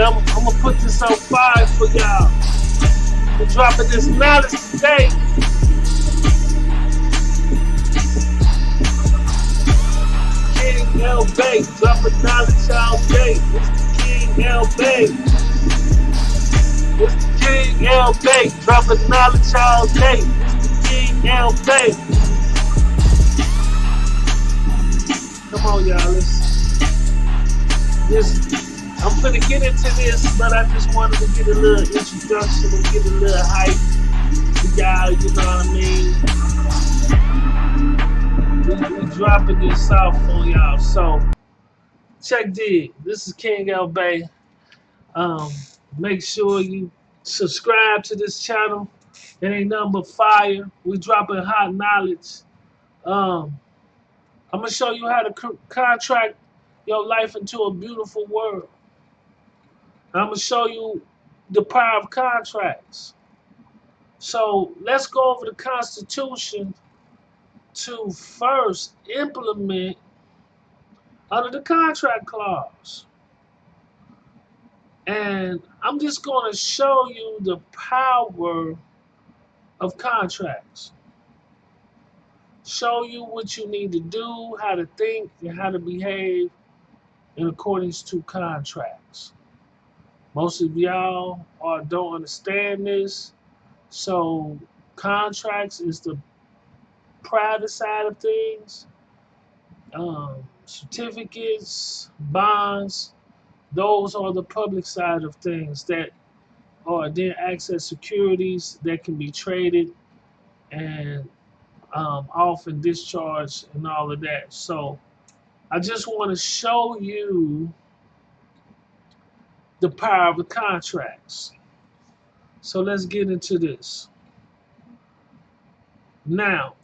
I'm gonna put this on fire for y'all. We're dropping this knowledge today. King L Bay, dropping knowledge all day. It's the King L Bay. It's the King L Bay, dropping knowledge all day. It's the King L Bay. Come on, y'all. I'm finna get into this, but I just wanted to get a little introduction and get a little hype for y'all. You know what I mean? We dropping this off on y'all. So check this. This is King L Bay. Make sure you subscribe to this channel. It ain't nothing but fire. We dropping hot knowledge. I'm gonna show you how to contract your life into a beautiful world. I'm gonna show you the power of contracts. So let's go over the Constitution to first implement under the contract clause. And I'm just going to show you the power of contracts. Show you what you need to do, how to think, and how to behave in accordance to contracts. Most of y'all don't understand this. So contracts is the private side of things. Certificates, bonds, those are the public side of things that are then access securities that can be traded and off and discharged and all of that. So I just want to show you the power of the contracts. So let's get into this. Now,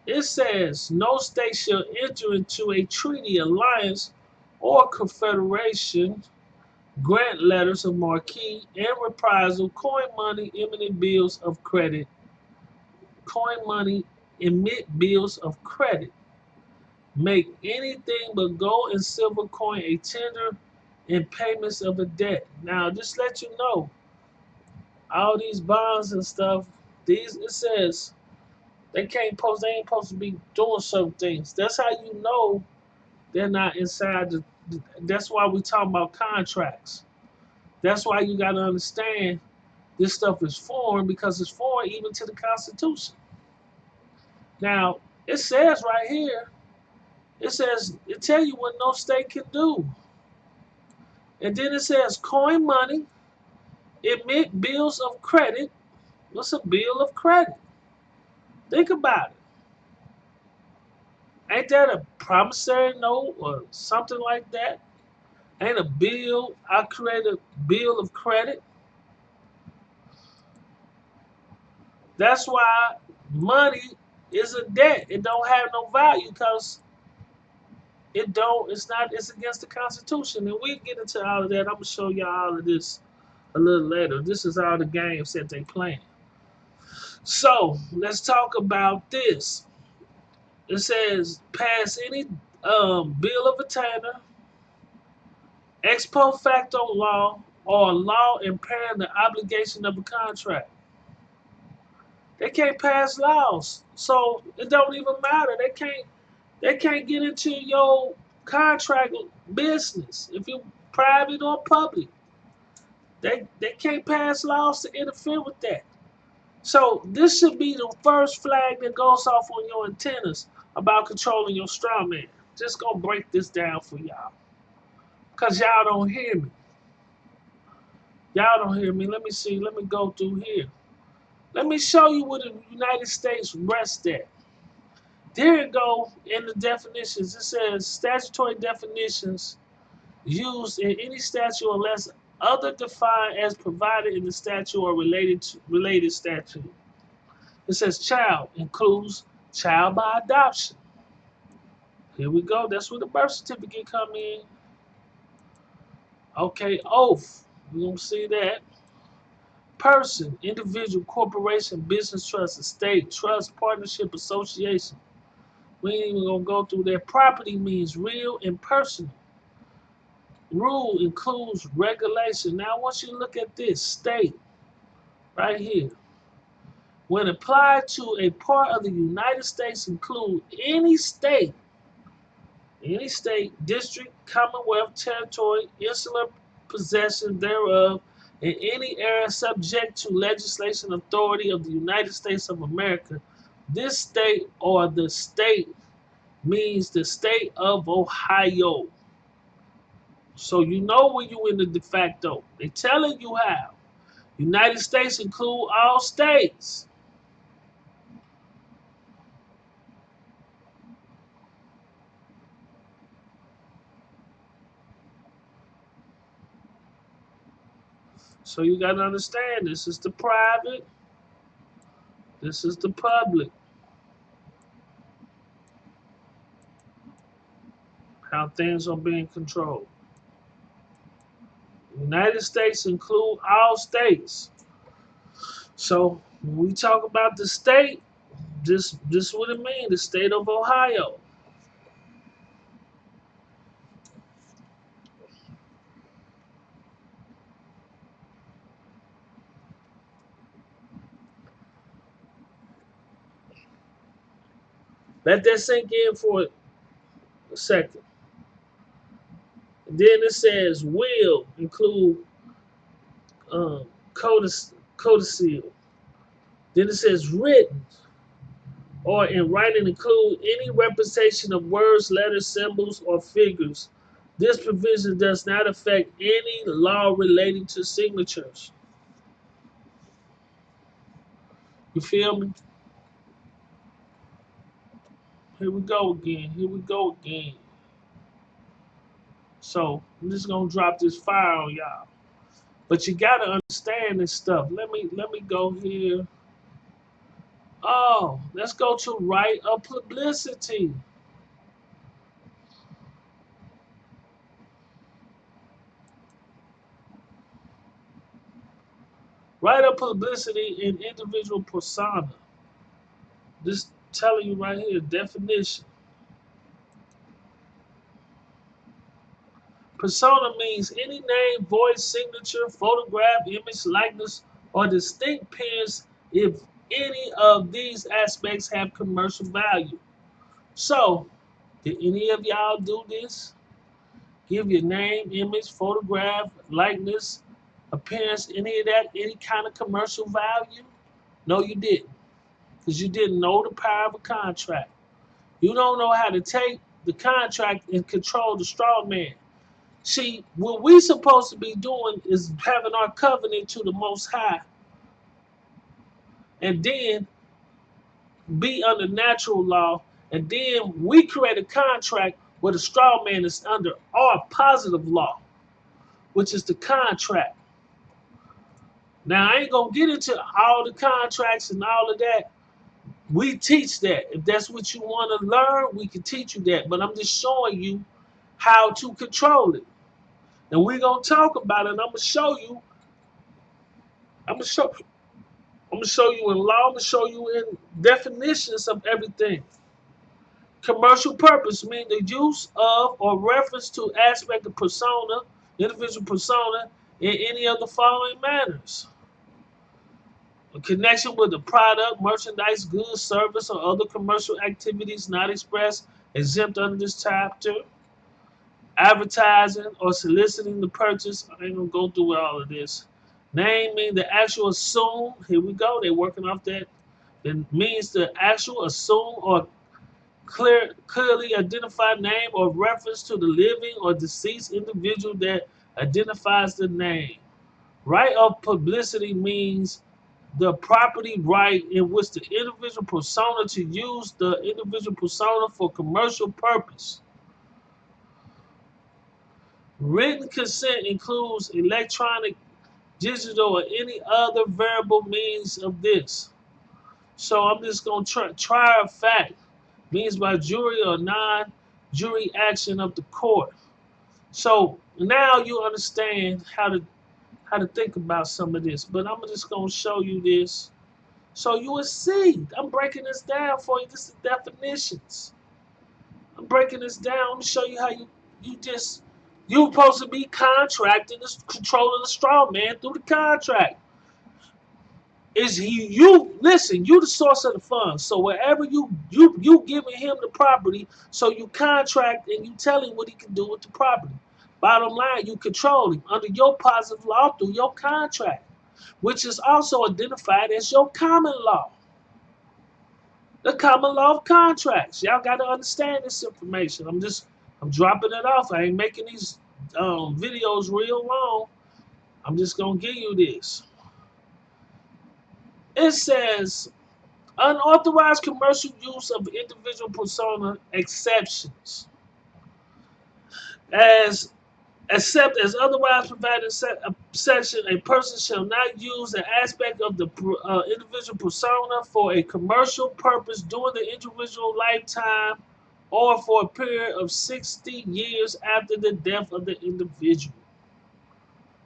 it says no state shall enter into a treaty, alliance, or confederation, grant letters of marque and reprisal, coin money, eminent bills of credit, coin money, emit bills of credit, make anything but gold and silver coin a tender in payments of a debt. Now, just let you know, all these bonds and stuff, it says they ain't supposed to be doing certain things. That's how you know they're not inside that's why we talking about contracts. That's why you got to understand this stuff is foreign, because it's foreign even to the Constitution. Now, it says right here, it tell you what no state can do. And then it says coin money, emit bills of credit. What's a bill of credit? Think about it. Ain't that a promissory note or something like that? Ain't a bill, I create a bill of credit. That's why money is a debt. It don't have no value because it's against the Constitution. And we get into all of that. I'm gonna show y'all all of this a little later. This is all the games that they playing. So let's talk about this. It says pass any bill of attainder, ex post facto law, or law impairing the obligation of a contract. They can't pass laws, so it don't even matter. They can't get into your contract business if you're private or public. They can't pass laws to interfere with that. So this should be the first flag that goes off on your antennas about controlling your strawman. Just gonna break this down for y'all, cause y'all don't hear me. Y'all don't hear me. Let me see. Let me go through here. Let me show you where the United States rests at. There it go in the definitions. It says statutory definitions used in any statute unless other defined as provided in the statute or related statute. It says child includes child by adoption. Here we go. That's where the birth certificate come in. Okay, oath. We don't see that. Person, individual, corporation, business trust, estate, trust, partnership, association. We ain't even gonna go through that. Property means real and personal. rule includes regulation. Now, I want you to look at this state right here. When applied to a part of the United States, include any state, district, commonwealth, territory, insular possession thereof, in any area subject to legislation authority of the United States of America. This state or the state means the state of Ohio. So you know when you in the de facto. They telling you how. United States include all states. So you got to understand this is the private, this is the public. How things are being controlled. United States include all states. So when we talk about the state, this what it means, the state of Ohio. Let that sink in for a second. And then it says will include um, codicil. Then it says written or in writing include any representation of words, letters, symbols, or figures. This provision does not affect any law relating to signatures. You feel me? Here we go again. Here we go again. So I'm just gonna drop this fire on y'all. But you gotta understand this stuff. Let me go here. Oh, let's go to right of publicity. Right of publicity in individual persona. This telling you right here, definition. Persona means any name, voice, signature, photograph, image, likeness, or distinct appearance if any of these aspects have commercial value. So, did any of y'all do this? Give your name, image, photograph, likeness, appearance, any of that, any kind of commercial value? No, you didn't. Because you didn't know the power of a contract. You don't know how to take the contract and control the straw man. See, what we supposed to be doing is having our covenant to the Most High, and then be under natural law, and then we create a contract where the straw man is under our positive law, which is the contract. Now, I ain't gonna get into all the contracts and all of that. We teach that. If that's what you want to learn, we can teach you that. But I'm just showing you how to control it. And we're gonna talk about it. And I'm gonna show you. I'm gonna show. I'm gonna show you in law. I'm gonna show you in definitions of everything. Commercial purpose means the use of or reference to aspect of persona, individual persona, in any of the following manners: a connection with the product, merchandise, goods, service, or other commercial activities not expressed, exempt under this chapter. Advertising or soliciting the purchase. I ain't gonna go through all of this. Naming the actual assume. Here we go. They're working off that. It means the actual assume or clearly identified name or reference to the living or deceased individual that identifies the name. Right of publicity means the property right in which the individual persona to use the individual persona for commercial purpose. Written consent includes electronic, digital, or any other variable means of this. So I'm just going to try a fact means by jury or non-jury action of the court. So now you understand how to think about some of this. But I'm just going to show you this so you will see. I'm breaking this down for you. This is definitions. I'm breaking this down. I'm going to show you how you just You supposed to be contracting, controlling the straw man through the contract. Is he you listen, you the source of the funds. So wherever you giving him the property, so you contract and you tell him what he can do with the property. Bottom line, you control him under your positive law through your contract, which is also identified as your common law. The common law of contracts. Y'all got to understand this information. I'm dropping it off. I ain't making these videos real long. I'm just gonna give you this. It says unauthorized commercial use of individual persona exceptions, as except as otherwise provided in section, a person shall not use an aspect of the individual persona for a commercial purpose during the individual lifetime or for a period of 60 years after the death of the individual.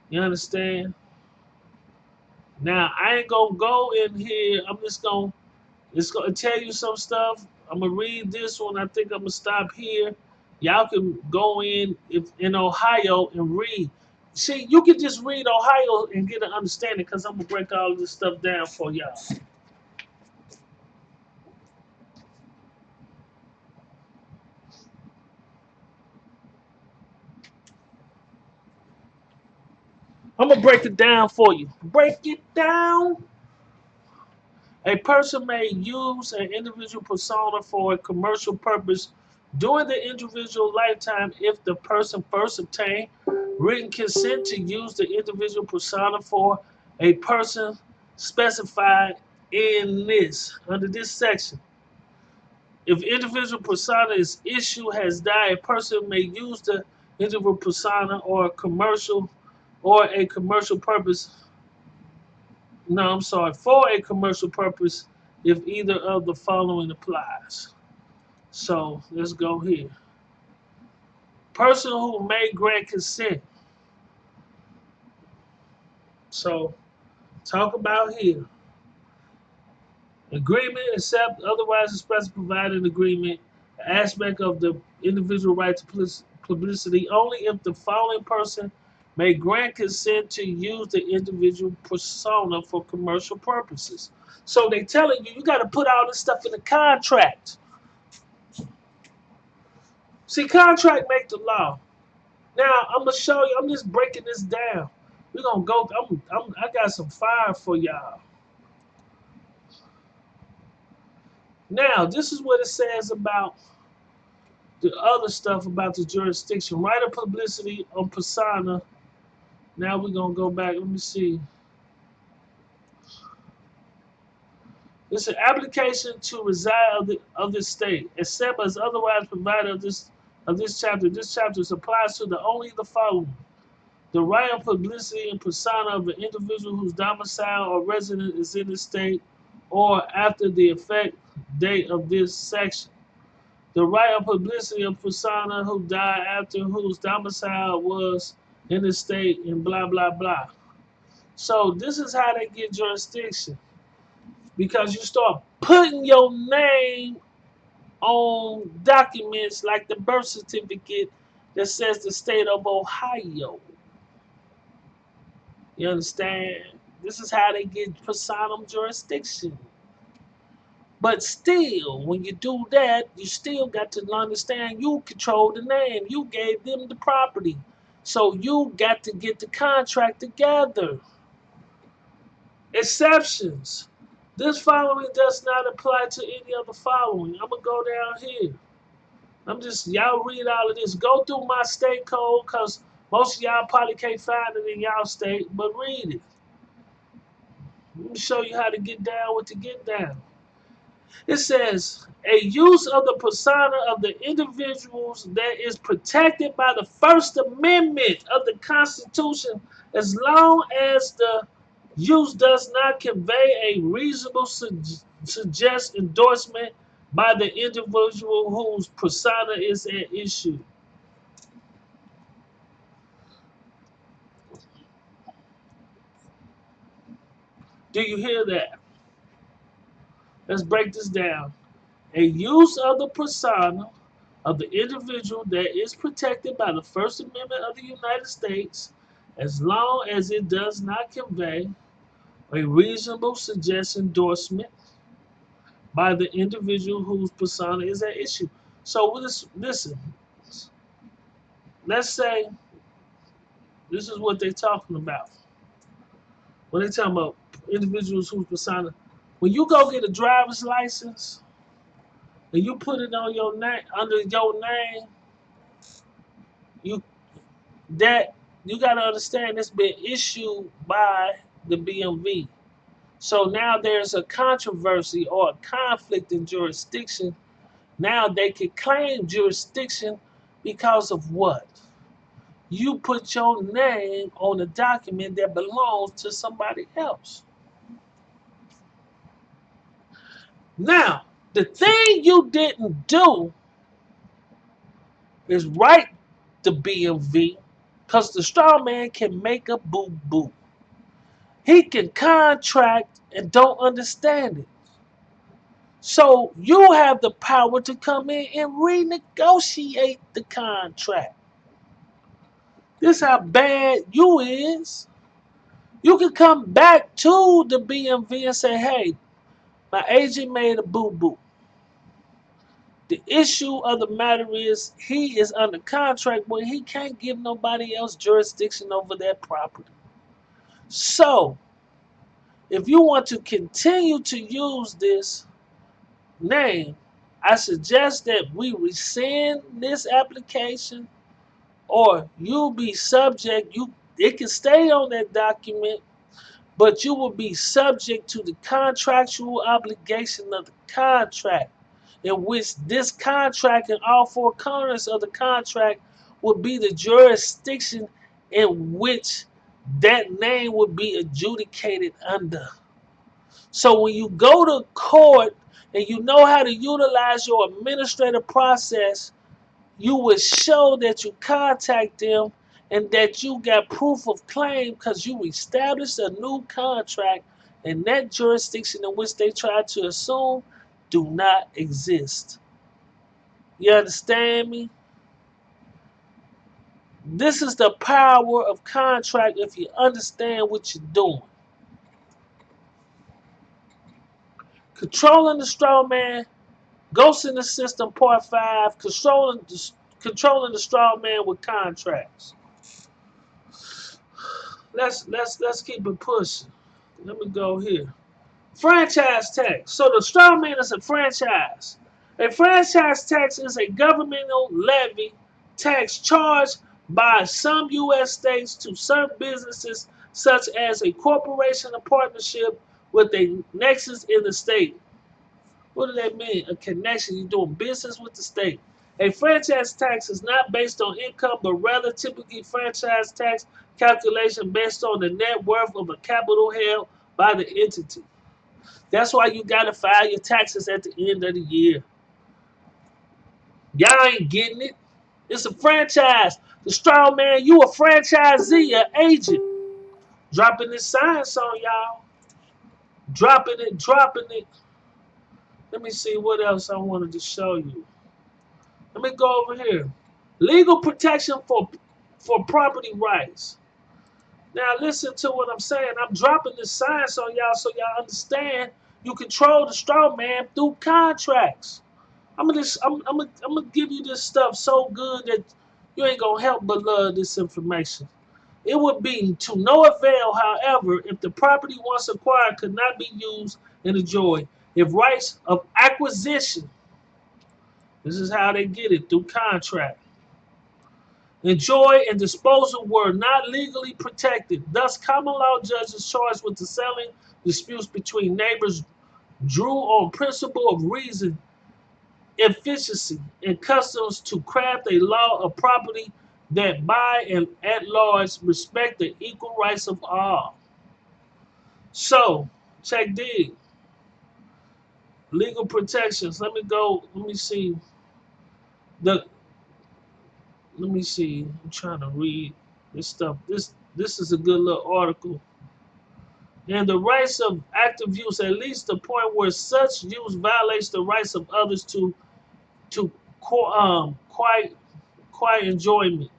You understand? Now, I ain't gonna go in here. I'm just gonna It's gonna tell you some stuff. I'm gonna read this one. I think I'm gonna stop here. Y'all can go in Ohio and read. See, you can just read Ohio and get an understanding because I'm gonna break all of this stuff down for y'all. I'm gonna break it down for you. Break it down. A person may use an individual persona for a commercial purpose during the individual lifetime if the person first obtained written consent to use the individual persona for a person specified in this, under this section. If individual persona is issued has died, a person may use the individual persona or a commercial purpose. No, I'm sorry, for a commercial purpose if either of the following applies. So let's go here. Person who may grant consent. So talk about here. Agreement, except otherwise expressly provided in agreement, aspect of the individual right to publicity only if the following person may grant consent to use the individual persona for commercial purposes. So they telling you got to put all this stuff in the contract. See, contract make the law. Now I'm gonna show you. I'm just breaking this down. We're gonna go. I got some fire for y'all. Now this is what it says about the other stuff about the jurisdiction. Right of publicity on persona. Now we're gonna go back. Let me see. It's an application to reside of this state, except as otherwise provided of this chapter. This chapter applies to the only the following: the right of publicity and persona of an individual whose domicile or residence is in the state or after the effect date of this section. The right of publicity of persona who died after whose domicile was in the state and blah, blah, blah. So this is how they get jurisdiction. Because you start putting your name on documents like the birth certificate that says the state of Ohio. You understand? This is how they get personam jurisdiction. But still, when you do that, you still got to understand you control the name. You gave them the property. So you got to get the contract together. Exceptions. This following does not apply to any of the following. I'm going to go down here. Y'all read all of this. Go through my state code because most of y'all probably can't find it in y'all state, but read it. Let me show you how to get down with the get down. It says a use of the persona of the individuals that is protected by the First Amendment of the Constitution as long as the use does not convey a reasonable suggest endorsement by the individual whose persona is at issue. Do you hear that? Let's break this down. A use of the persona of the individual that is protected by the First Amendment of the United States, as long as it does not convey a reasonable suggestion endorsement by the individual whose persona is at issue. So listen, let's say this is what they're talking about. When they talking about individuals whose persona, when you go get a driver's license and you put it on your name under your name, you that you got to understand it's been issued by the BMV. So now there's a controversy or a conflict in jurisdiction. Now they can claim jurisdiction because of what? You put your name on a document that belongs to somebody else. Now, the thing you didn't do is write the BMV because the straw man can make a boo-boo. He can contract and don't understand it. So you have the power to come in and renegotiate the contract. This how bad you is. You can come back to the BMV and say, hey, my agent made a boo-boo. The issue of the matter is he is under contract, but he can't give nobody else jurisdiction over that property. So, if you want to continue to use this name, I suggest that we rescind this application or you'll be subject, it can stay on that document, but you will be subject to the contractual obligation of the contract, in which this contract and all four corners of the contract would be the jurisdiction in which that name would be adjudicated under. So when you go to court and you know how to utilize your administrative process, you would show that you contact them and that you got proof of claim because you established a new contract and that jurisdiction in which they tried to assume do not exist. You understand me? This is the power of contract if you understand what you're doing. Controlling the straw man, Ghost in the System Part 5, controlling the straw man with contracts. Let's keep it pushing. Let me go here. Franchise tax. So the straw man is a franchise. A franchise tax is a governmental levy tax charged by some U.S. states to certain businesses, such as a corporation or partnership with a nexus in the state. What does that mean? A connection. You're doing business with the state. A franchise tax is not based on income, but rather typically franchise tax calculation based on the net worth of a capital held by the entity. That's why you gotta file your taxes at the end of the year. Y'all ain't getting it. It's a franchise. The straw man, you a franchisee, an agent. Dropping this science on y'all. Dropping it. Let me see what else I wanted to show you. Let me go over here. Legal protection for property rights. Now listen to what I'm saying. I'm dropping this science on y'all so y'all understand you control the straw man through contracts. I'm gonna give you this stuff so good that you ain't gonna help but love this information. It would be to no avail, however, if the property once acquired could not be used and enjoyed. If rights of acquisition, this is how they get it through contract, enjoy and disposal were not legally protected. Thus, common law judges charged with the settling disputes between neighbors drew on principle of reason, efficiency, and customs to craft a law of property that by and at large respect the equal rights of all. So, check this. Legal protections. Let me go. Let me see. The Let me see. I'm trying to read this stuff. This is a good little article. And the rights of active use, at least the point where such use violates the rights of others to quiet enjoyment.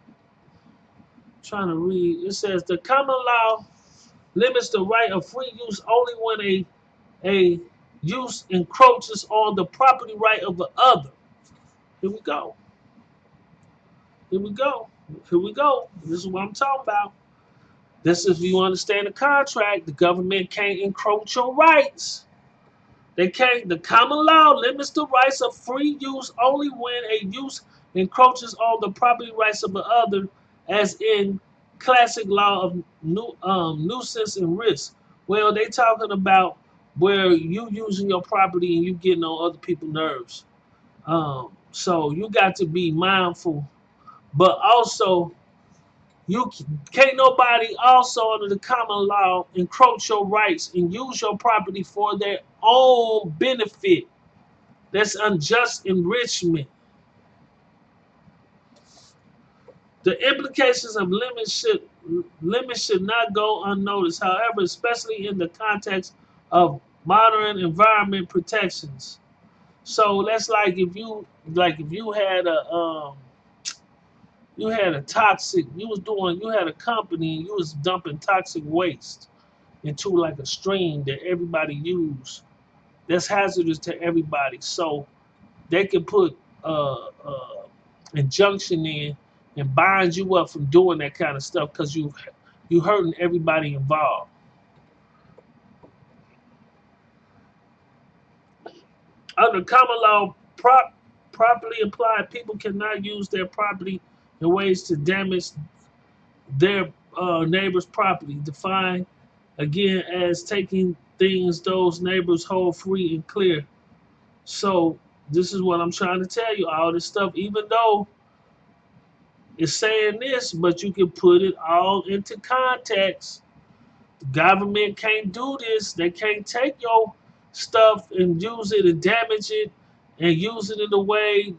I'm trying to read. It says the common law limits the right of free use only when a use encroaches on the property right of the other. Here we go. Here we go. Here we go. This is what I'm talking about. This is if you understand the contract, the government can't encroach your rights. They can't. The common law limits the rights of free use only when a use encroaches on the property rights of the other, as in classic law of nuisance and risk. Well, they talking about where you using your property and you getting on other people's nerves. So you got to be mindful, but also you can't nobody also under the common law encroach your rights and use your property for their own benefit. That's unjust enrichment. The implications of limits should not go unnoticed. However, especially in the context of modern environment protections. So that's like if you had a toxic you had a company and you was dumping toxic waste into like a stream that everybody use. That's hazardous to everybody. So they can put injunction in and bind you up from doing that kind of stuff because you hurting everybody involved. Under common law, properly applied, people cannot use their property in ways to damage their neighbor's property. Defined again as taking things those neighbors hold free and clear. So this is what I'm trying to tell you. All this stuff, even though it's saying this, but you can put it all into context. The government can't do this. They can't take your stuff and use it and damage it and use it in a way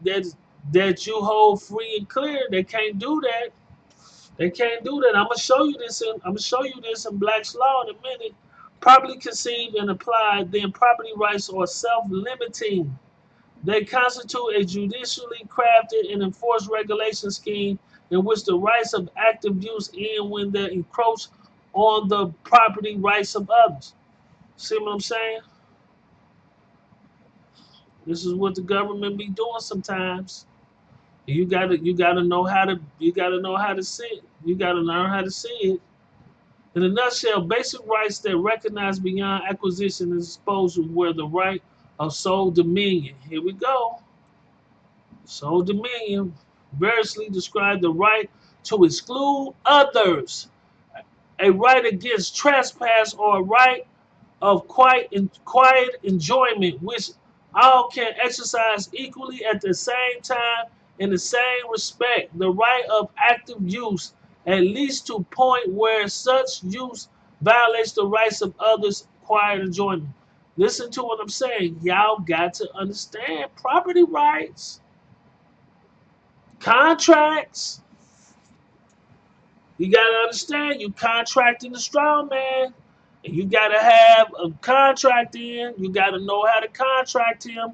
that you hold free and clear. They can't do that. They can't do that. I'm gonna show you this in Black's Law in a minute. Properly conceived and applied, then property rights are self-limiting. They constitute a judicially crafted and enforced regulation scheme in which the rights of active use end when they encroach on the property rights of others. See what I'm saying? This is what the government be doing sometimes. You gotta know how to see it. You gotta learn how to see it. In a nutshell, basic rights that recognize beyond acquisition and disposal were the right of sole dominion. Here we go. Sole dominion variously described the right to exclude others, a right against trespass, or a right of quiet enjoyment, which all can exercise equally at the same time in the same respect. The right of active use, at least to point where such use violates the rights of others' quiet enjoyment. Listen to what I'm saying. Y'all got to understand property rights, contracts. You gotta understand you contracting the Strawman. And you gotta have a contract in. You gotta know how to contract him.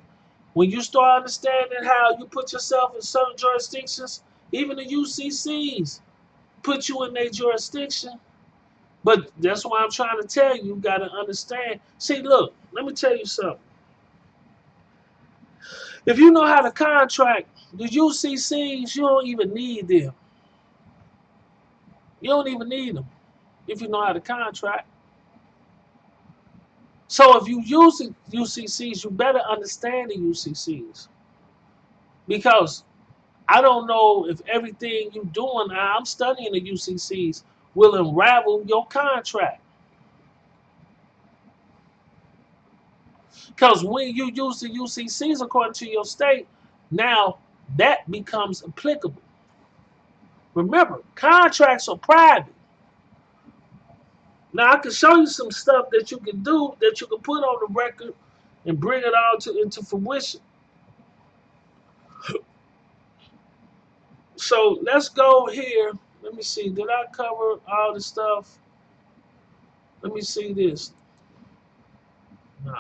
When you start understanding how you put yourself in certain jurisdictions, even the UCCs put you in their jurisdiction. But that's why I'm trying to tell you, you gotta understand. See, look, let me tell you something. If you know how to contract, the UCCs, you don't even need them. You don't even need them if you know how to contract. So if you use UCCs, you better understand the UCCs. Because I don't know if everything you're doing, I'm studying the UCCs, will unravel your contract. Because when you use the UCCs according to your state, now that becomes applicable. Remember, contracts are private. Now I can show you some stuff that you can do that you can put on the record and bring it all into fruition. So let's go here. Let me see. Did I cover all the stuff? Let me see this. No.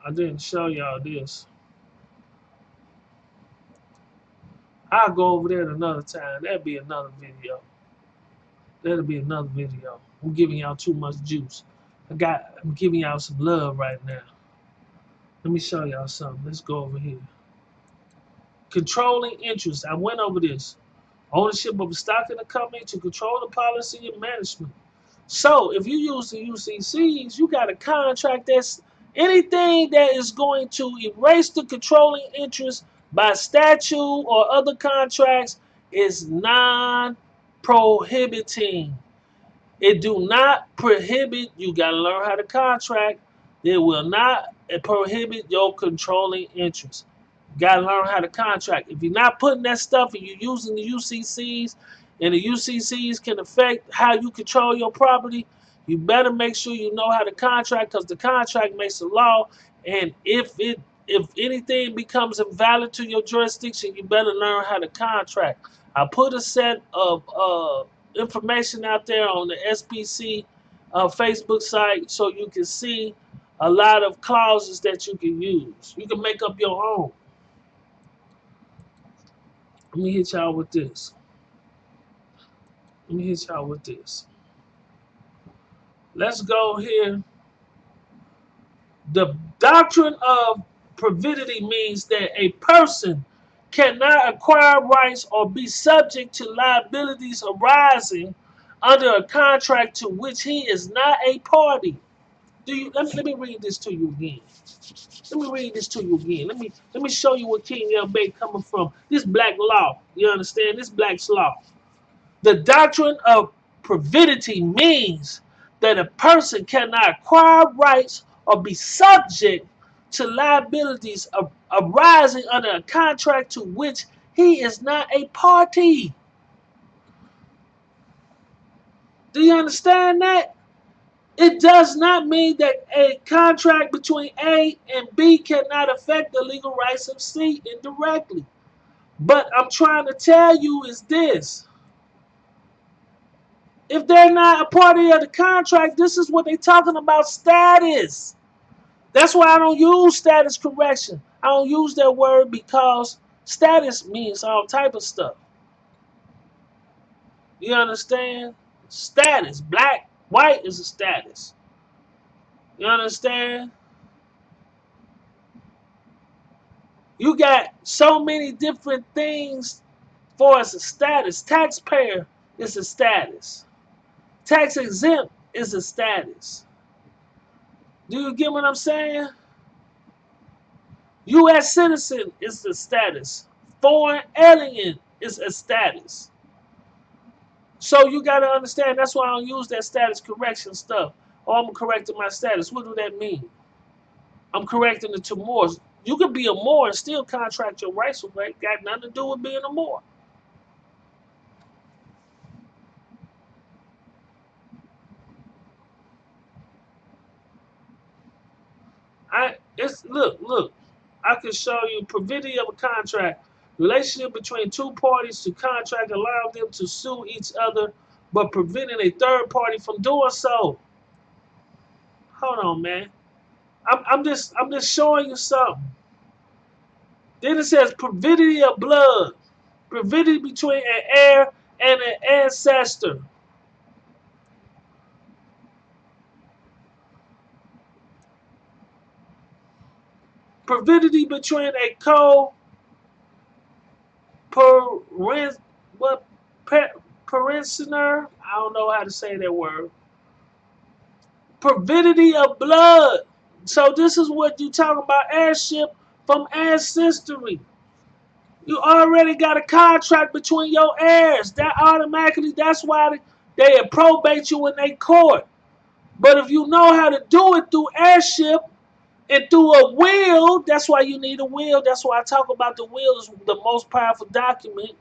I didn't show y'all this. I'll go over there another time. That'll be another video. That'll be another video. I'm giving y'all too much juice. I'm giving y'all some love right now. Let me show y'all something. Let's go over here. Controlling interest. I went over this. Ownership of a stock in a company to control the policy and management. So if you use the UCCs, you got a contract that's anything that is going to erase the controlling interest by statute or other contracts is non-prohibiting. It do not prohibit, you got to learn how to contract. It will not prohibit your controlling interest. You got to learn how to contract. If you're not putting that stuff and you're using the UCCs, and the UCCs can affect how you control your property, you better make sure you know how to contract, because the contract makes the law. And if anything becomes invalid to your jurisdiction, you better learn how to contract. I put a set of information out there on the SPC Facebook site so you can see a lot of clauses that you can use. You can make up your own. Let me hit y'all with this. Let's go here. The doctrine of privity means that a person cannot acquire rights or be subject to liabilities arising under a contract to which he is not a party. Let me read this to you again. Let me show you what King LB coming from. This black law. You understand? This black's law. The doctrine of privity means that a person cannot acquire rights or be subject to liabilities arising under a contract to which he is not a party. Do you understand that? It does not mean that a contract between A and B cannot affect the legal rights of C indirectly. But I'm trying to tell you is this. If they're not a party of the contract, this is what they're talking about, status. That's why I don't use status correction. I don't use that word because status means all type of stuff. You understand? Status. Black, white is a status. You understand? You got so many different things for as a status. Taxpayer is a status. Tax exempt is a status. Do you get what I'm saying? U.S. citizen is a status. Foreign alien is a status. So you got to understand, that's why I don't use that status correction stuff. Oh, I'm correcting my status. What do that mean? I'm correcting it to more. You could be a Moor and still contract your rights away. Got nothing to do with being a Moor. Look. I can show you privity of a contract. Relationship between two parties to contract allow them to sue each other, but preventing a third party from doing so. Hold on, man. I'm just showing you something. Then it says privity of blood. Privity between an heir and an ancestor. Privity between a parishioner. I don't know how to say that word. Privity of blood. So this is what you talk about, heirship from ancestry. You already got a contract between your heirs. That automatically, that's why they probate you in their court. But if you know how to do it through heirship and through a will, that's why you need a will. That's why I talk about the will is the most powerful document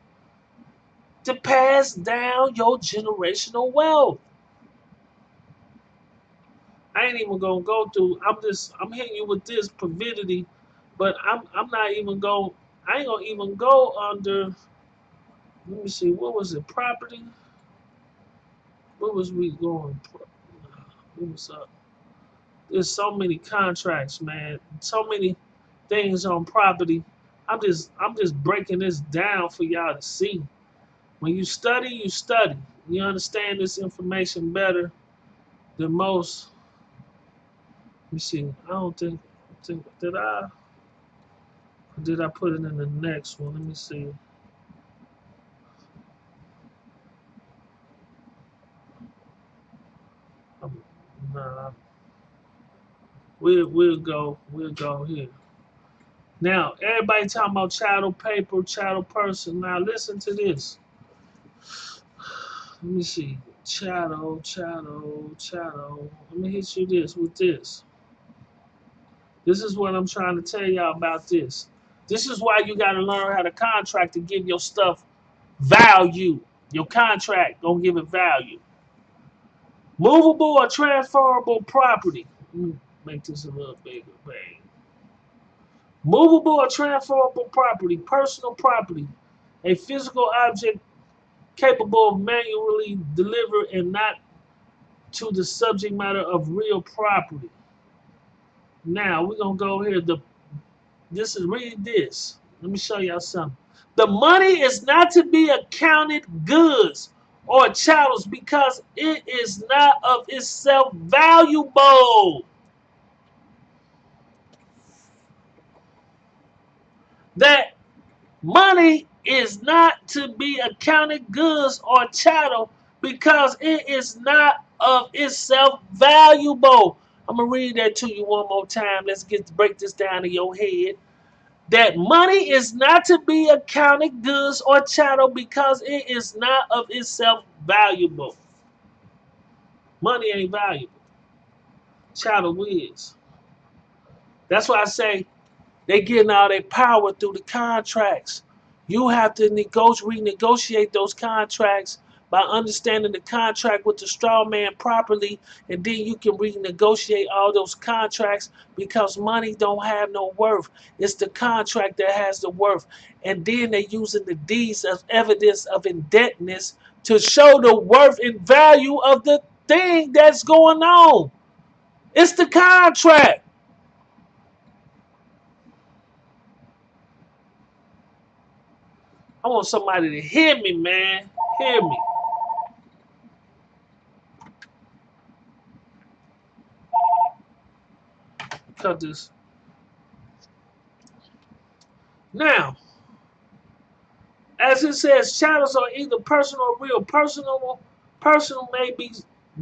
to pass down your generational wealth. I ain't even gonna go through. I'm hitting you with this privity, but I'm not even going. I ain't gonna even go under. Let me see. What was it? Property. What was we going? What was up? There's so many contracts, man. So many things on property. I'm just breaking this down for y'all to see. When you study, you study. You understand this information better than most. Let me see. I don't think did I put it in the next one? Let me see. Um, nah, we'll go here. Now, everybody talking about chattel paper, chattel person. Now, listen to this. Let me see. Chattel. Let me hit you this with this. This is what I'm trying to tell y'all about this. This is why you got to learn how to contract to give your stuff value. Your contract gonna give it value. Movable or transferable property. Let me make this a little bigger, bang. Movable or transferable property, personal property, a physical object capable of manually delivered and not to the subject matter of real property. Now we're gonna go here. This is read this. Let me show y'all something. The money is not to be accounted goods or chattels because it is not of itself valuable. That money is not to be accounted goods or chattel because it is not of itself valuable. I'm gonna read that to you one more time. Let's break this down in your head. That money is not to be accounted goods or chattel because it is not of itself valuable. Money ain't valuable. Chattel is. That's why I say they getting all their power through the contracts. You have to renegotiate those contracts by understanding the contract with the straw man properly, and then you can renegotiate all those contracts because money don't have no worth. It's the contract that has the worth. And then they're using the deeds as evidence of indebtedness to show the worth and value of the thing that's going on. It's the contract. I want somebody to hear me, man. Hear me. Cut this. Now, as it says, chattels are either personal or real. Personal may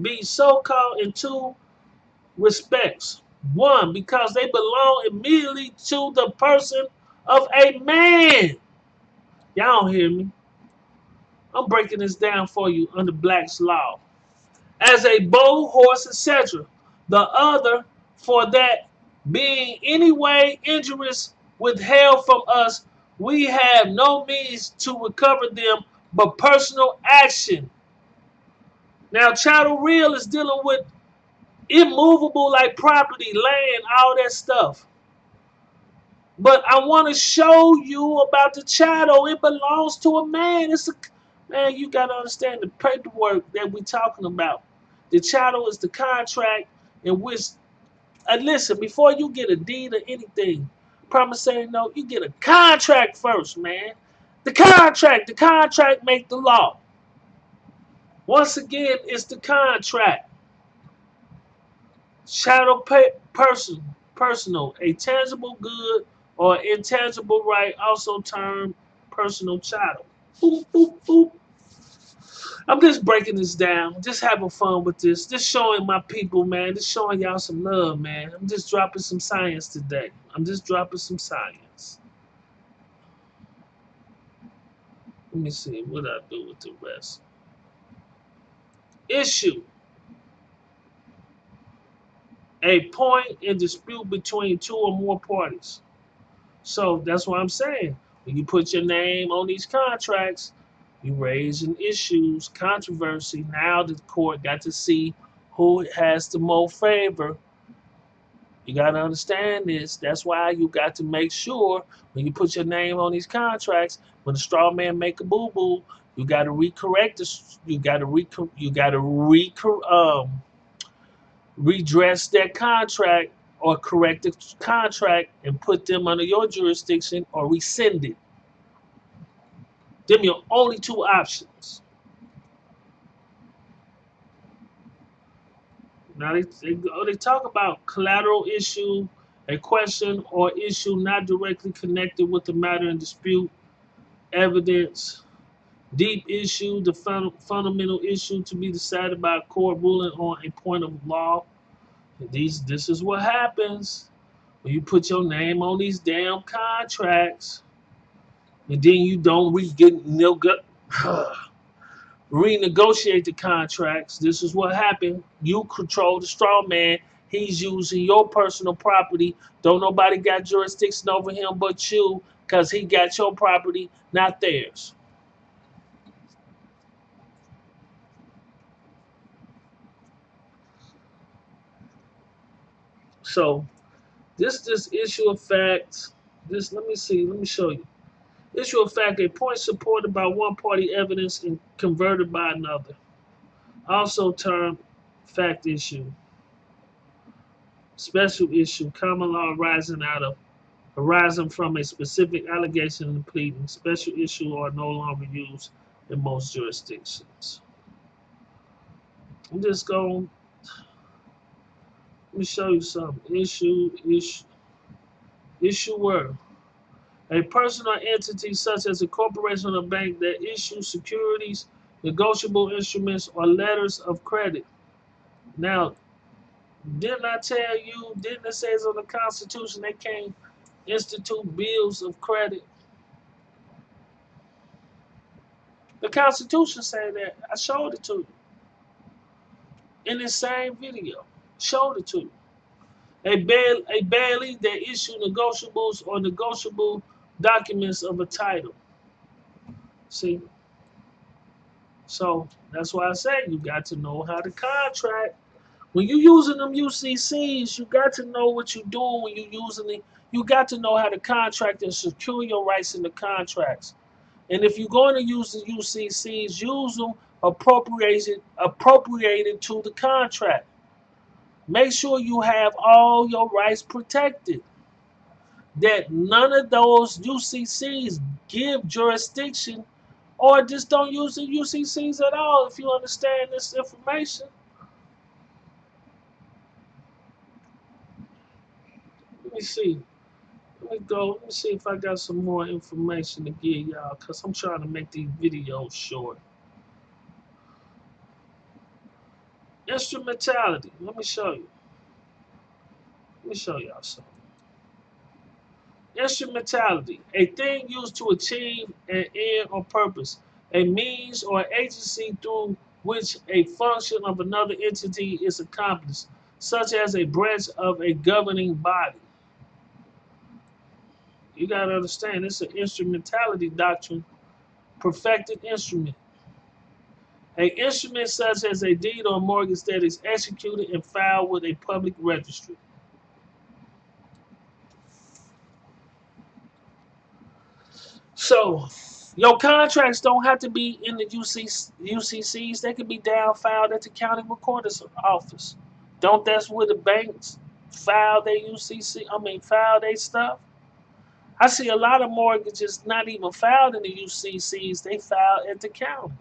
be so called in two respects. One, because they belong immediately to the person of a man. Y'all don't hear me. I'm breaking this down for you under Black's law. As a bow, horse, etc. The other, for that being any way injurious withheld from us, we have no means to recover them but personal action. Now, chattel real is dealing with immovable like property, land, all that stuff. But I want to show you about the chattel. It belongs to a man. Man, you got to understand the paperwork that we're talking about. The chattel is the contract in which, listen, before you get a deed or anything, promissory note, you get a contract first, man. The contract make the law. Once again, it's the contract. Chattel personal, a tangible good or intangible right, also termed personal chattel. Boop, boop, boop. I'm just breaking this down, just having fun with this, just showing my people, man, just showing y'all some love, man. I'm just dropping some science today. I'm just dropping some science. Let me see what I do with the rest. Issue. A point in dispute between two or more parties. So that's what I'm saying. When you put your name on these contracts, you raising issues, controversy. Now the court got to see who has the more favor. You got to understand this. That's why you got to make sure when you put your name on these contracts, when the straw man make a boo boo, you got to recorrect this. You got to redress that contract or correct the contract and put them under your jurisdiction or rescind it. Them your only two options. Now they talk about collateral issue, a question or issue not directly connected with the matter in dispute, evidence, deep issue, the fundamental issue to be decided by a court ruling on a point of law. This is what happens when you put your name on these damn contracts, and then you don't renegotiate the contracts. This is what happened. You control the straw man. He's using your personal property. Don't nobody got jurisdiction over him but you, because he got your property, not theirs. So this issue of fact, this let me see, let me show you. Issue of fact, a point supported by one party evidence and converted by another. Also termed fact issue. Special issue, common law arising from a specific allegation in the pleading. Special issue are no longer used in most jurisdictions. I'm just going, let me show you something. Issuer. A person or entity such as a corporation or bank that issues securities, negotiable instruments, or letters of credit. Now, didn't I tell you, didn't it say on the Constitution they can't institute bills of credit? The Constitution say that. I showed it to you in the same video. Showed it to you. A bailee that issue negotiables or negotiable documents of a title. See? So that's why I say you got to know how to contract. When you using them UCCs, you got to know what you're doing when you using it. You got to know how to contract and secure your rights in the contracts. And if you're going to use the UCCs, use them appropriated to the contract. Make sure you have all your rights protected. That none of those UCCs give jurisdiction, or just don't use the UCCs at all if you understand this information. Let me see. Let me go. Let me see if I got some more information to give y'all, because I'm trying to make these videos short. Instrumentality. Let me show you. Let me show y'all something. Instrumentality. A thing used to achieve an end or purpose. A means or agency through which a function of another entity is accomplished, such as a branch of a governing body. You gotta understand, it's an instrumentality doctrine, perfected instrument. An instrument such as a deed or mortgage that is executed and filed with a public registry. So, your contracts don't have to be in the UCCs. They can be down filed at the county recorder's office. Don't that's where the banks file their file their stuff. I see a lot of mortgages not even filed in the UCCs. They file at the county.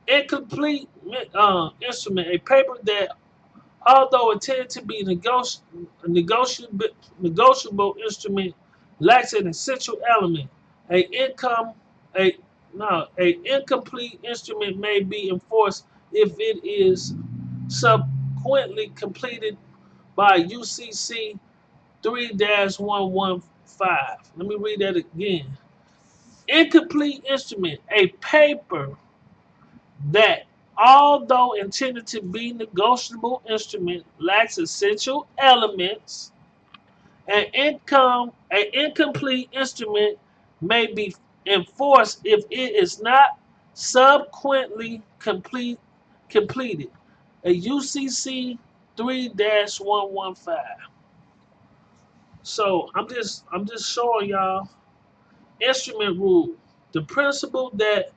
Incomplete instrument, a paper that, although intended to be negotiable instrument, lacks an essential element. A income, a no, a incomplete instrument may be enforced if it is subsequently completed by UCC 3-115. Let me read that again. Incomplete instrument, a paper that, although intended to be negotiable instrument, lacks essential elements. An incomplete instrument may be enforced if it is not subsequently completed. A UCC 3-115. So I'm just showing y'all instrument rule. The principle that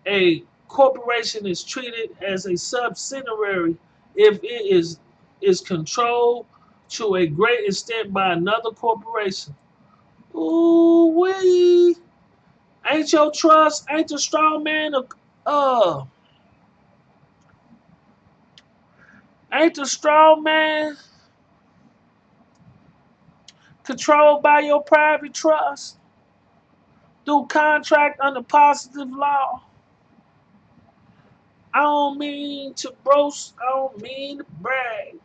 a corporation is treated as a subsidiary if it is controlled to a great extent by another corporation. Ooh wee! Ain't your trust? Ain't the strong man? Uh, ain't the strong man controlled by your private trust through contract under positive law? I don't mean to boast. I don't mean to brag.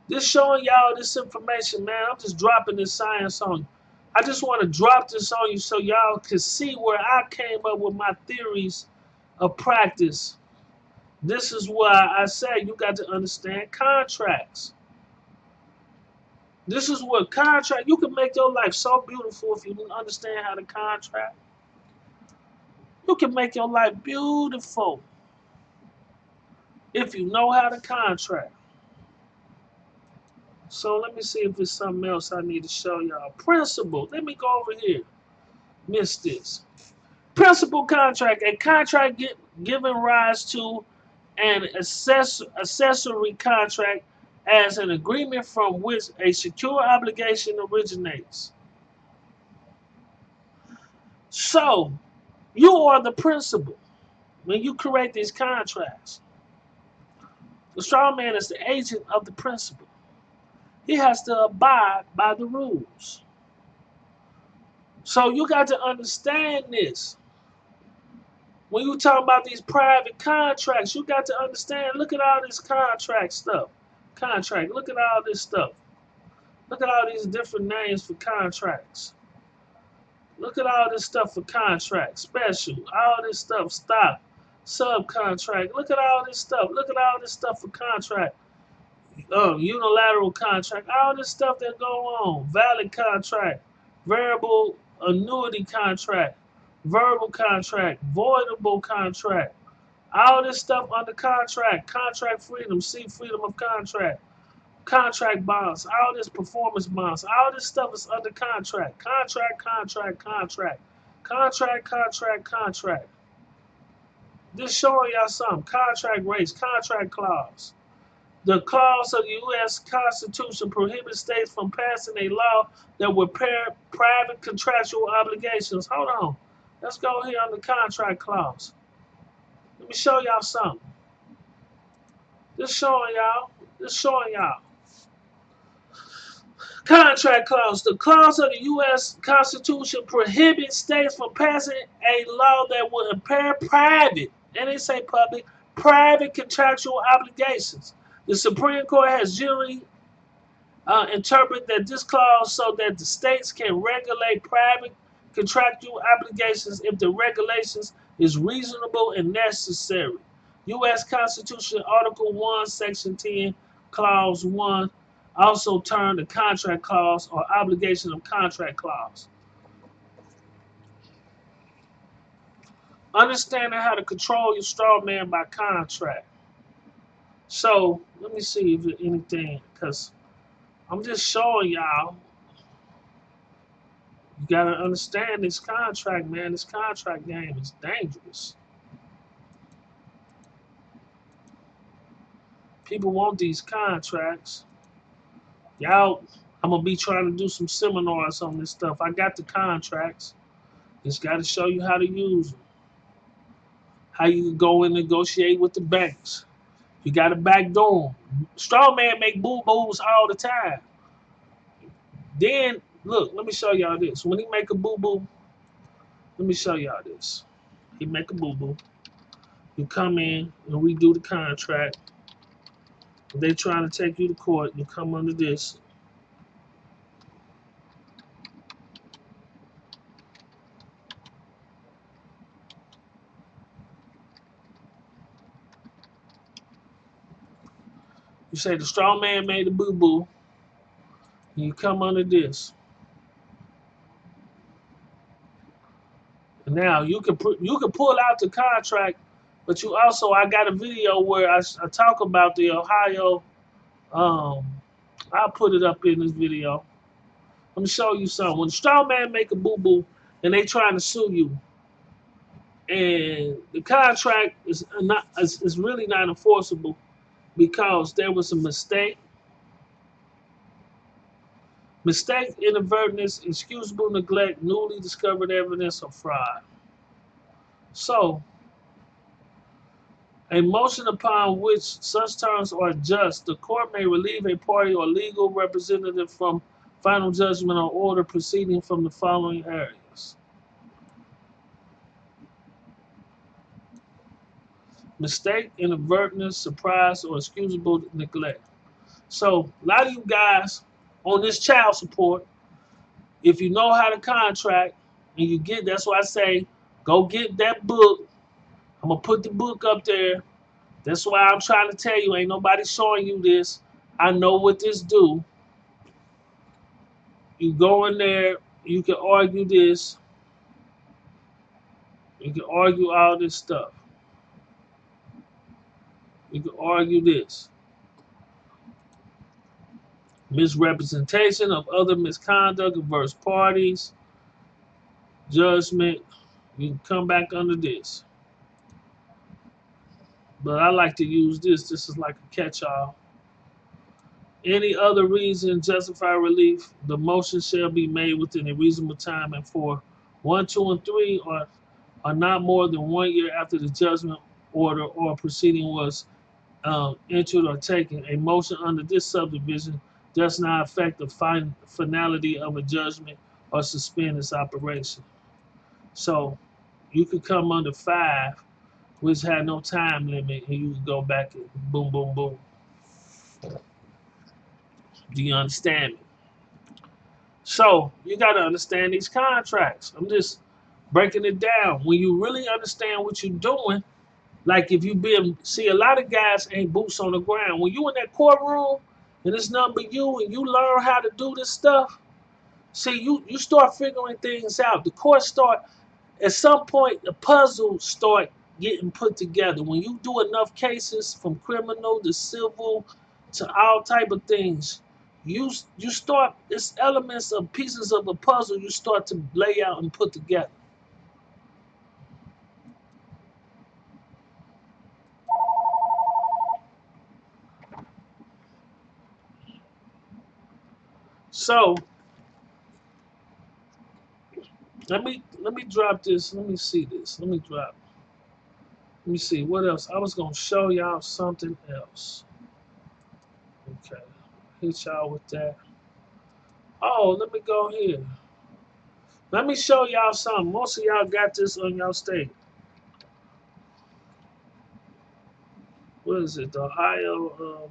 Just showing y'all this information, man. I'm just dropping this science on you. I just want to drop this on you so y'all can see where I came up with my theories of practice. This is why I say you got to understand contracts. This is what contract, you can make your life so beautiful if you understand how to contract. You can make your life beautiful if you know how to contract. So let me see if there's something else I need to show y'all. Principle. Let me go over here. Missed this. Principal contract. A contract giving rise to an accessory contract as an agreement from which a secure obligation originates. So, you are the principal when you create these contracts. The strong man is the agent of the principal. He has to abide by the rules. So you got to understand this. When you talk about these private contracts, you got to understand, look at all this contract stuff. Contract, look at all this stuff. Look at all these different names for contracts. Look at all this stuff for contract, special, all this stuff, stop, subcontract. Look at all this stuff. Look at all this stuff for contract. Unilateral contract, all this stuff that go on. Valid contract, variable annuity contract, verbal contract, voidable contract. All this stuff under contract, contract freedom, see freedom of contract, contract bonds, all this performance bonds, all this stuff is under contract. Contract, contract, contract, contract, contract, contract. Just showing y'all something. Contract rates, contract clause. The clause of the U.S. Constitution prohibits states from passing a law that would pair private contractual obligations. Hold on. Let's go here on the contract clause. Let me show y'all something. Just showing y'all. Just showing y'all. Contract clause. The clause of the U.S. Constitution prohibits states from passing a law that would impair private, and they say public, private contractual obligations. The Supreme Court has generally interpreted that this clause so that the states can regulate private contractual obligations if the regulations is reasonable and necessary. U.S. Constitution, Article 1, Section 10, Clause 1, also termed the contract clause or obligation of contract clause. Understanding how to control your straw man by contract. So, let me see if there's anything, because I'm just showing y'all. You gotta understand this contract, man. This contract game is dangerous. People want these contracts. Y'all, I'm gonna be trying to do some seminars on this stuff. I got the contracts. Just gotta show you how to use them. How you can go and negotiate with the banks. You gotta backdoor them. Straw man make boo-boos all the time. Then, look, let me show y'all this. When he make a boo-boo, let me show y'all this. He make a boo-boo. You come in and we do the contract. If they trying to take you to court, you come under this. You say the strong man made a boo-boo. And you come under this. And now you can pull out the contract, but you also, I got a video where I talk about the Ohio. I'll put it up in this video. Let me show you something. When the strong man make a boo-boo and they trying to sue you, And the contract is really not enforceable because there was a mistake, inadvertence, excusable neglect, newly discovered evidence of fraud. So, a motion upon which such terms are just, the court may relieve a party or legal representative from final judgment or order proceeding from the following areas: mistake, inadvertence, surprise, or excusable neglect. So, a lot of you guys on this child support, if you know how to contract and you get, that's why I say, go get that book. I'm going to put the book up there. That's why I'm trying to tell you, ain't nobody showing you this. I know what this do. You go in there, you can argue this, you can argue all this stuff. You can argue this. Misrepresentation of other misconduct, adverse parties, judgment. You can come back under this. But I like to use this. This is like a catch-all. Any other reason justify relief, the motion shall be made within a reasonable time and for 1, 2, and 3 are not more than 1 year after the judgment order or proceeding was entered or taken. A motion under this subdivision does not affect the finality of a judgment or suspend its operation. So you could come under 5, which had no time limit, and you could go back and boom, boom, boom. Do you understand me? So you got to understand these contracts. I'm just breaking it down. When you really understand what you're doing, like if you see a lot of guys ain't boots on the ground. When you in that courtroom and it's nothing but you and you learn how to do this stuff, see you start figuring things out. The court start at some point the puzzle start getting put together. When you do enough cases from criminal to civil to all type of things, you start, it's elements of pieces of a puzzle you start to lay out and put together. So let me drop this. Let me see this. Let me see what else. I was gonna show y'all something else. Okay. Hit y'all with that. Oh, let me go here. Let me show y'all something. Most of y'all got this on y'all state. What is it? The Ohio.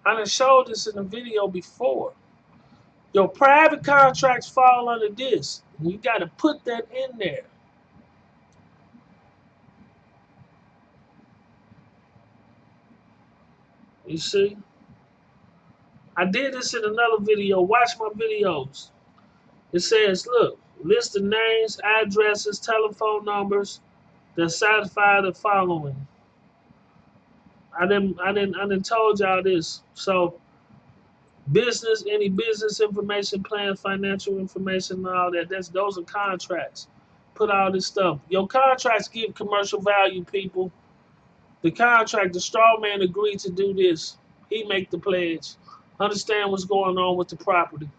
I done showed this in a video before. Your private contracts fall under this. You got to put that in there. You see? I did this in another video. Watch my videos. It says, look, list the names, addresses, telephone numbers that satisfy the following. I didn't told y'all this. So business, any business information, plan, financial information, and all that. Those are contracts. Put all this stuff. Your contracts give commercial value, people. The contract, the Strawman agreed to do this. He make the pledge. Understand what's going on with the property.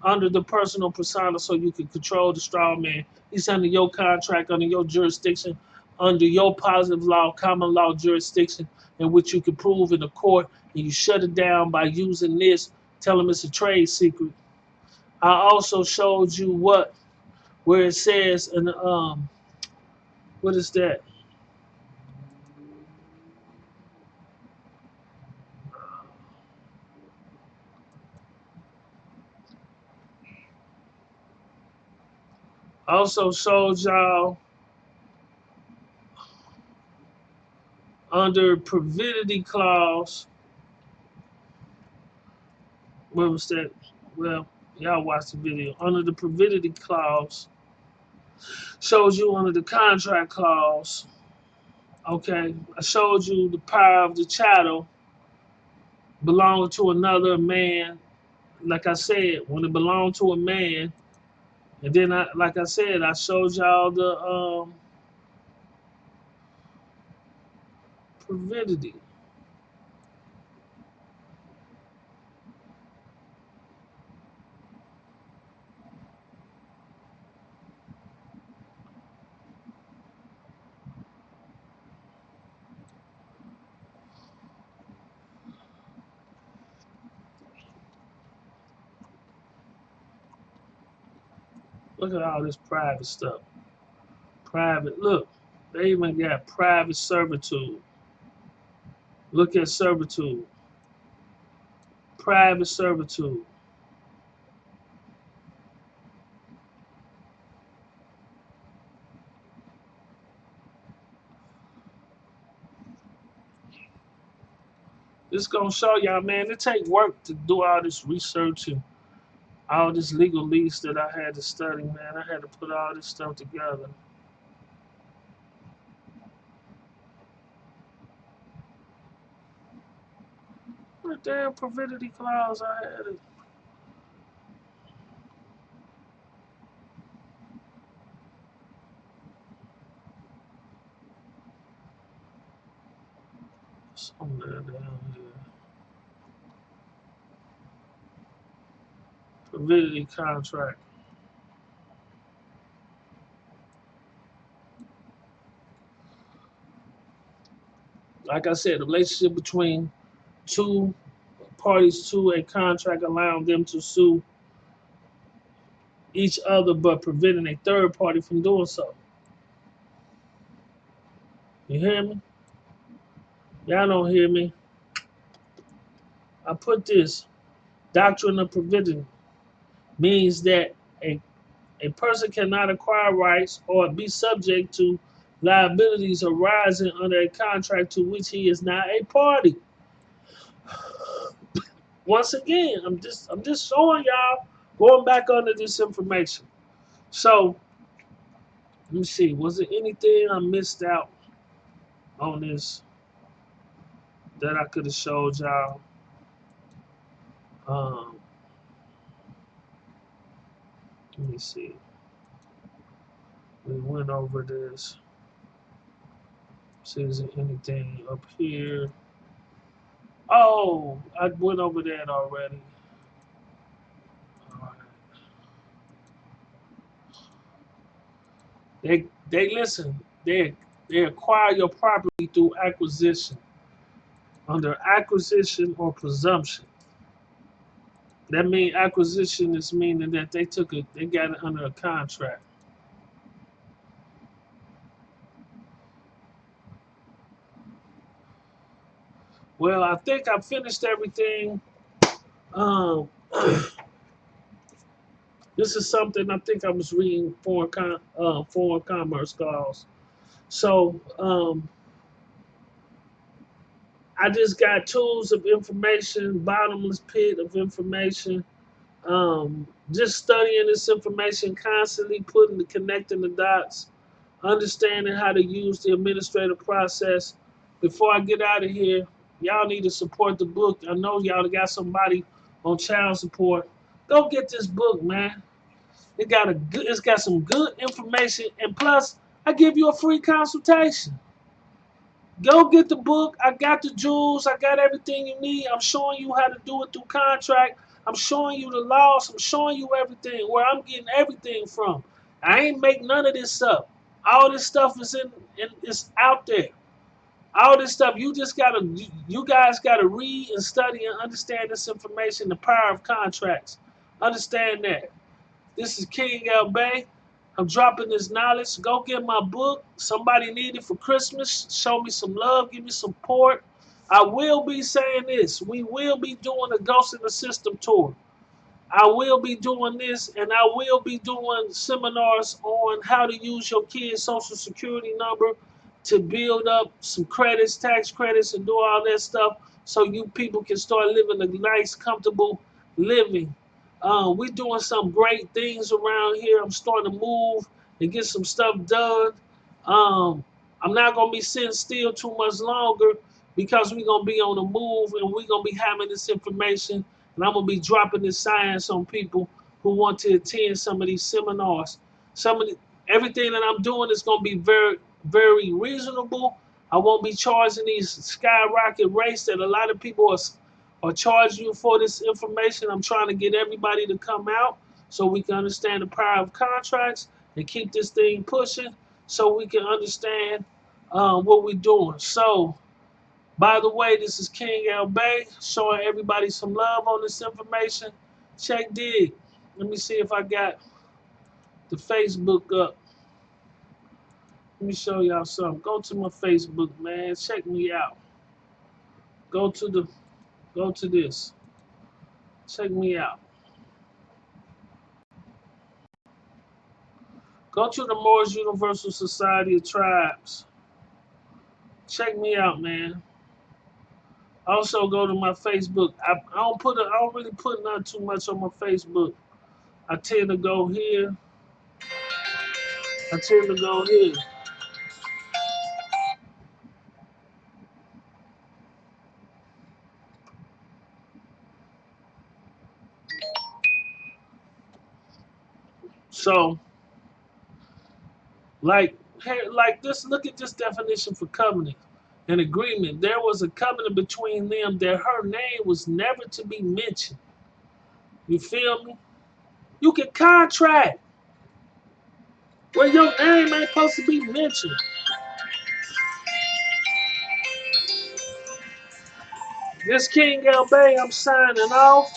Under the personal persona so you can control the Strawman. He's under your contract, under your jurisdiction, under your positive law, common law jurisdiction, in which you can prove in the court, and you shut it down by using this, tell him it's a trade secret. I also showed you where it says, and what is that? I also showed y'all under privity clause. What was that? Well, y'all watch the video. Under the privity clause, shows you under the contract clause Okay, I showed you the power of the chattel belonging to another man. Like I said, when it belonged to a man, and then like I said, I showed y'all the providity. Look at all this private stuff. Private, look, they even got private servitude. Look at servitude. Private servitude. This gonna show y'all, man, it take work to do all this research and all this legalese that I had to study, man. I had to put all this stuff together. What damn providity clause I had it. Somewhere down here. Providity contract. Like I said, the relationship between two parties to a contract allowing them to sue each other but preventing a third party from doing so. You hear me? Y'all don't hear me. I put this doctrine of provision means that a person cannot acquire rights or be subject to liabilities arising under a contract to which he is not a party. Once again, I'm just showing y'all, going back under this information. So let me see, was there anything I missed out on this that I could have showed y'all? Um, Let me see. We went over this. See, is there anything up here? Oh, I went over that already. All right. They listen. They acquire your property through acquisition, under acquisition or presumption. That means acquisition is meaning that they got it under a contract. Well, I think I finished everything. Um, this is something I think I was reading foreign commerce clause. So I just got tools of information, bottomless pit of information. Just studying this information, constantly connecting the dots, understanding how to use the administrative process. Before I get out of here, y'all need to support the book. I know y'all got somebody on child support. Go get this book, man. It's got some good information, and plus, I give you a free consultation. Go get the book. I got the jewels. I got everything you need. I'm showing you how to do it through contract. I'm showing you the laws. I'm showing you everything, where I'm getting everything from. I ain't make none of this up. All this stuff is it's out there. All this stuff you guys gotta read and study and understand this information, the power of contracts. Understand that. This is King L Bay. I'm dropping this knowledge. Go get my book. Somebody need it for Christmas. Show me some love. Give me support. I will be saying this. We will be doing a Ghost in the System tour. I will be doing this, and I will be doing seminars on how to use your kid's social security number to build up some credits, tax credits, and do all that stuff so you people can start living a nice, comfortable living. We're doing some great things around here. I'm starting to move and get some stuff done. Um, I'm not going to be sitting still too much longer because we're going to be on the move and we're going to be having this information. And I'm going to be dropping this science on people who want to attend some of these seminars. Everything that I'm doing is going to be very, very reasonable. I won't be charging these skyrocket rates that a lot of people are charging you for this information. I'm trying to get everybody to come out so we can understand the power of contracts and keep this thing pushing so we can understand what we're doing. So, by the way, this is King L Bay showing everybody some love on this information. Check dig. Let me see if I got the Facebook up. Let me show y'all something. Go to my Facebook, man. Check me out. Go to this. Check me out. Go to the Moorish Universal Society of Tribes. Check me out, man. Also go to my Facebook. I don't really put not too much on my Facebook. I tend to go here. I tend to go here. So, like, hey, like this. Look at this definition for covenant. An agreement. There was a covenant between them that her name was never to be mentioned. You feel me? You can contract where your name ain't supposed to be mentioned. This King L Bay, I'm signing off.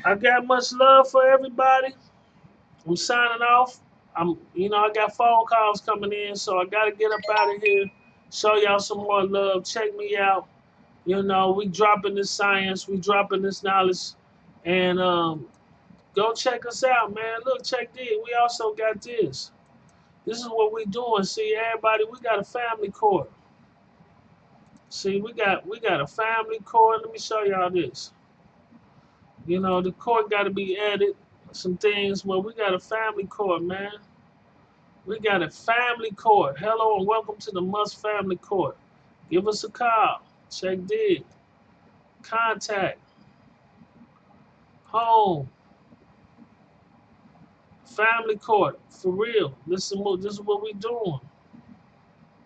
I got much love for everybody. I'm signing off. I got phone calls coming in, so I gotta get up out of here. Show y'all some more love. Check me out. We dropping this science, we dropping this knowledge, and go check us out, man. Look, check this. We also got this. This is what we doing. See, everybody, we got a family court. See, we got a family court. Let me show y'all this. The court got to be added. Some things. Well, we got a family court, man. We got a family court. Hello and welcome to the Must Family Court. Give us a call. Check dig. Contact. Home. Family court. For real. This is what we doing.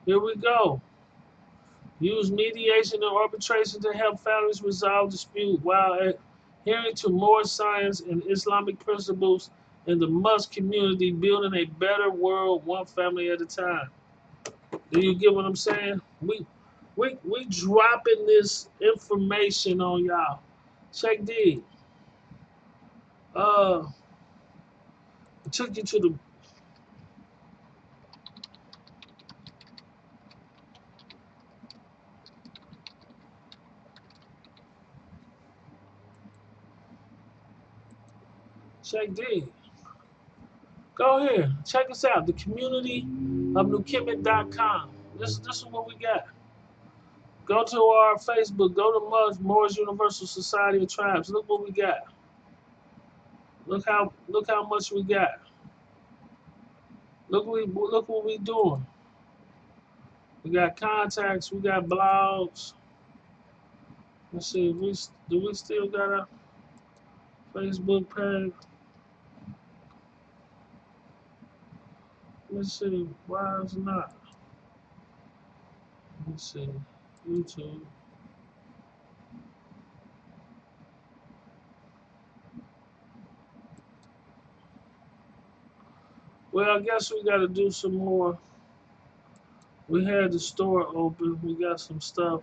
Here we go. Use mediation and arbitration to help families resolve dispute while adhering to more science and Islamic principles in the Must community, building a better world one family at a time. Do you get what I'm saying? We dropping this information on y'all. Check this. I took you to the check this. Go here. Check us out. The community of newkemet.com. This is what we got. Go to our Facebook. Go to Moorish Universal Society of Tribes. Look what we got. Look how much we got. Look what we doing. We got contacts. We got blogs. Let's see. Do we still got a Facebook page? Let's see. Why is it not? Let's see. YouTube. Well, I guess we got to do some more. We had the store open. We got some stuff.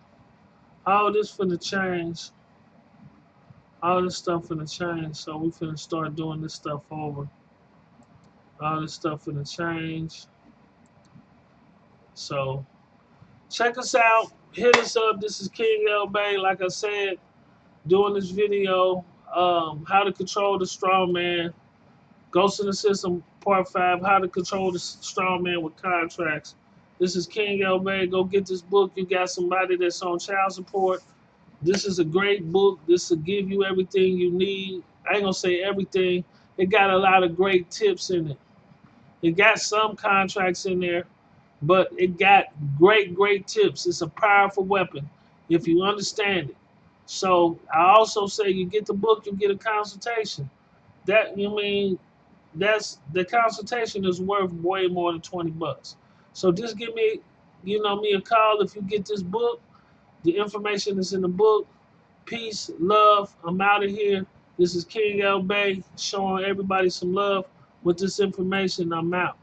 All this finna change. All this stuff finna change. So we finna start doing this stuff over. All this stuff finna change. So check us out. Hit us up. This is King L Bay. Like I said, doing this video, how to control the Strawman. Ghost in the System Part 5, How to Control the Strawman with Contracts. This is King L Bay. Go get this book. You got somebody that's on child support. This is a great book. This will give you everything you need. I ain't going to say everything. It got a lot of great tips in it. It got some contracts in there, but it got great tips. It's a powerful weapon if you understand it. So I also say you get the book, you get a consultation. That you mean that's the consultation is worth way more than $20. So just give me, me a call if you get this book. The information is in the book. Peace, love. I'm out of here. This is King L Bay showing everybody some love with this information. I'm out.